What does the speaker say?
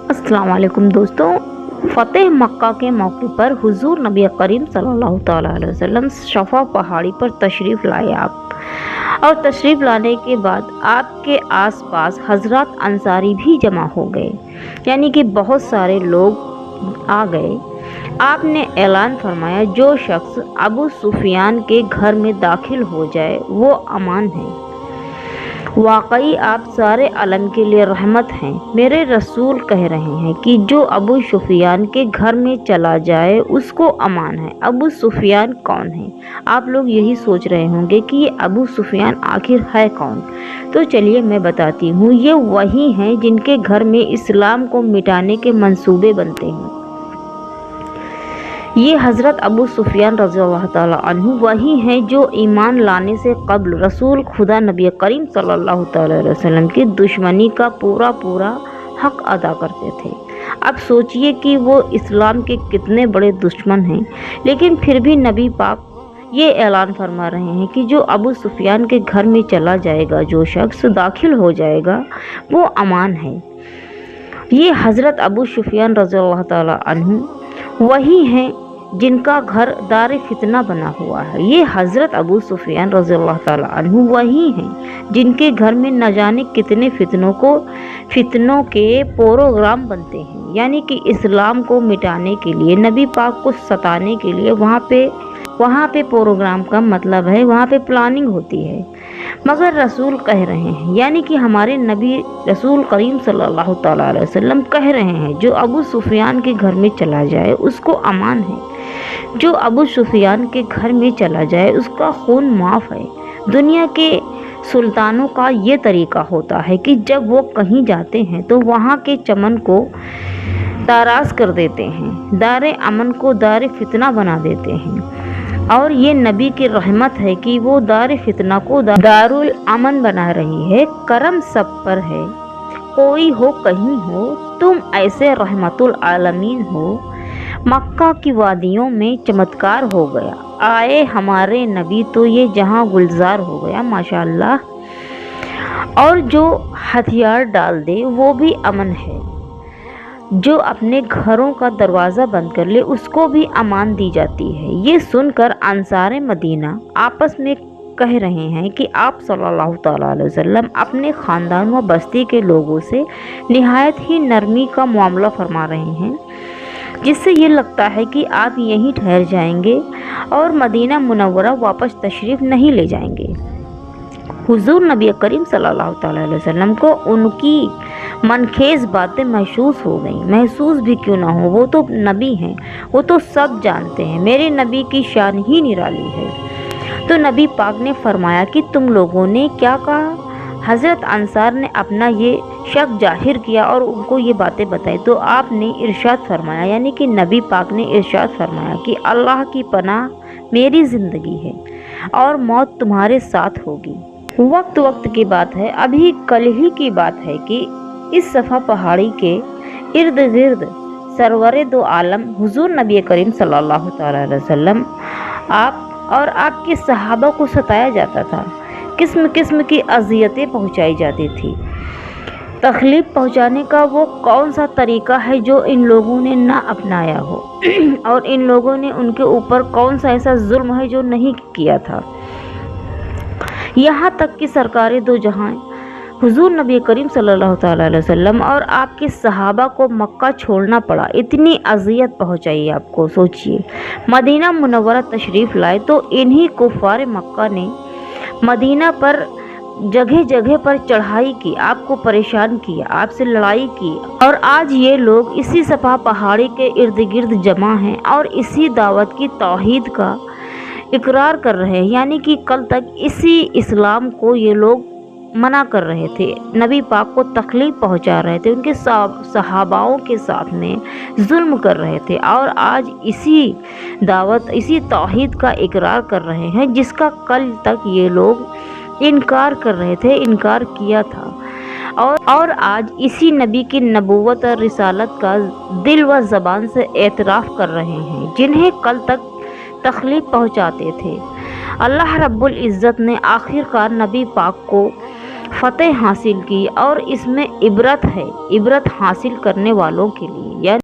अस्सलाम वालेकुम दोस्तों। फ़तेह मक्का के मौके पर हुजूर नबी करीम सल्लल्लाहु ताला अलैहि वसल्लम शफ़ा पहाड़ी पर तशरीफ़ लाए आप, और तशरीफ़ लाने के बाद आपके आसपास हज़रात अंसारी भी जमा हो गए, यानी कि बहुत सारे लोग आ गए। आपने ऐलान फरमाया, जो शख्स अबू सुफियान के घर में दाखिल हो जाए वो अमान है। वाकई आप सारे आलम के लिए रहमत हैं। मेरे रसूल कह रहे हैं कि जो अबू सुफियान के घर में चला जाए उसको अमान है। अबू सुफियान कौन है? आप लोग यही सोच रहे होंगे कि ये अबू सुफियान आखिर है कौन। तो चलिए मैं बताती हूँ। ये वही हैं जिनके घर में इस्लाम को मिटाने के मंसूबे बनते हैं। ये हज़रत अबू सुफियान रज़ियल्लाहु ताला अन्हु वही हैं जो ईमान लाने से कब्ल रसूल खुदा नबी करीम सल्लल्लाहु ताला अलैहि वसल्लम की दुश्मनी का पूरा हक अदा करते थे। अब सोचिए कि वो इस्लाम के कितने बड़े दुश्मन हैं, लेकिन फिर भी नबी पाक ये ऐलान फरमा रहे हैं कि जो अबू सुफियान के घर में चला जाएगा, जो शख्स दाखिल हो जाएगा वो अमान है। ये हज़रत अबू सुफियान रज़ियल्लाहु ताला अन्हु वही हैं जिनका घर दार फितना बना हुआ है। ये हज़रत अबू सुफियान रज़ियल्लाहु ताला अन्हु वही हैं जिनके घर में न जाने कितने फितनों के प्रोग्राम बनते हैं, यानी कि इस्लाम को मिटाने के लिए, नबी पाक को सताने के लिए वहाँ पे प्रोग्राम का मतलब है वहाँ पे प्लानिंग होती है। मगर रसूल कह रहे हैं, यानी कि हमारे नबी रसूल करीम सल्लल्लाहु ताला अलैहि वसल्लम कह रहे हैं, जो अबू सुफियान के घर में चला जाए उसको अमान है। जो अबू सुफियान के घर में चला जाए उसका खून माफ़ है। दुनिया के सुल्तानों का ये तरीका होता है कि जब वो कहीं जाते हैं तो वहाँ के चमन को ताराश कर देते हैं, दारे अमन को दारे फितना बना देते हैं। और ये नबी की रहमत है कि वो दार फितना को दारुल अमन बना रही है। करम सब पर है, कोई हो कहीं हो, तुम ऐसे रहमतुल आलमीन हो। मक्का की वादियों में चमत्कार हो गया, आए हमारे नबी तो ये जहां गुलजार हो गया, माशाअल्लाह। और जो हथियार डाल दे वो भी अमन है। जो अपने घरों का दरवाज़ा बंद कर ले उसको भी अमान दी जाती है। ये सुनकर अंसार मदीना आपस में कह रहे हैं कि आप सल्लल्लाहु ताला अलैहि वसल्लम अपने ख़ानदान व बस्ती के लोगों से निहायत ही नरमी का मामला फरमा रहे हैं, जिससे ये लगता है कि आप यहीं ठहर जाएंगे और मदीना मुनव्वरा वापस तशरीफ़ नहीं ले जाएंगे। हुजूर नबी करीम सल्लल्लाहु ताला अलैहि वसल्लम को उनकी मनखेज़ बातें महसूस हो गईं। महसूस भी क्यों ना हो, वो तो नबी हैं, वो तो सब जानते हैं। मेरे नबी की शान ही निराली है। तो नबी पाक ने फरमाया कि तुम लोगों ने क्या कहा? हज़रत अंसार ने अपना ये शक जाहिर किया और उनको ये बातें बताई। तो आपने इरशाद फरमाया, यानी कि नबी पाक ने इरशाद फरमाया कि अल्लाह की पनाह मेरी ज़िंदगी है और मौत तुम्हारे साथ होगी। वक्त की बात है, अभी कल ही की बात है कि इस सफ़ा पहाड़ी के इर्द गिर्द सरवरे दो आलम हुजूर नबी करीम सल्लल्लाहु ताला अलैहि वसल्लम आप और आपके सहाबा को सताया जाता था। किस्म किस्म की अज़ियतें पहुंचाई जाती थी। तकलीफ़ पहुंचाने का वो कौन सा तरीका है जो इन लोगों ने ना अपनाया हो और इन लोगों ने उनके ऊपर कौन सा ऐसा जुल्म है जो नहीं किया था। यहाँ तक कि सरकारे दो जहां हुजूर नबी करीम सल्लल्लाहु ताला अलैहि वसल्लम और आपके सहाबा को मक्का छोड़ना पड़ा। इतनी अज़ियत पहुँचाई आपको। सोचिए, मदीना मुनव्वरा तशरीफ़ लाए तो इन्हीं कुफ़ार मक्का ने मदीना पर जगह जगह पर चढ़ाई की, आपको परेशान किया, आपसे लड़ाई की, और आज ये लोग इसी सफ़ा पहाड़ी के इर्द गिर्द जमा हैं और इसी दावत की तौहीद का इकरार कर रहे हैं। यानी कि कल तक इसी इस्लाम को ये लोग मना कर रहे थे, नबी पाक को तकलीफ़ पहुंचा रहे थे, उनके सहाबाओं के साथ में जुल्म कर रहे थे, और आज इसी दावत, इसी तौहीद का इकरार कर रहे हैं जिसका कल तक ये लोग इनकार कर रहे थे, इनकार किया था। और आज इसी नबी की नबूवत और रिसालत का दिल व ज़बान से एतराफ़ कर रहे हैं, जिन्हें कल तक तकलीफ़ पहुंचाते थे। अल्लाह रब्बुल इज़्ज़त ने आखिरकार नबी पाक को فتح حاصل کی، اور اس میں عبرت ہے، عبرت حاصل کرنے والوں کے لیے، یعنی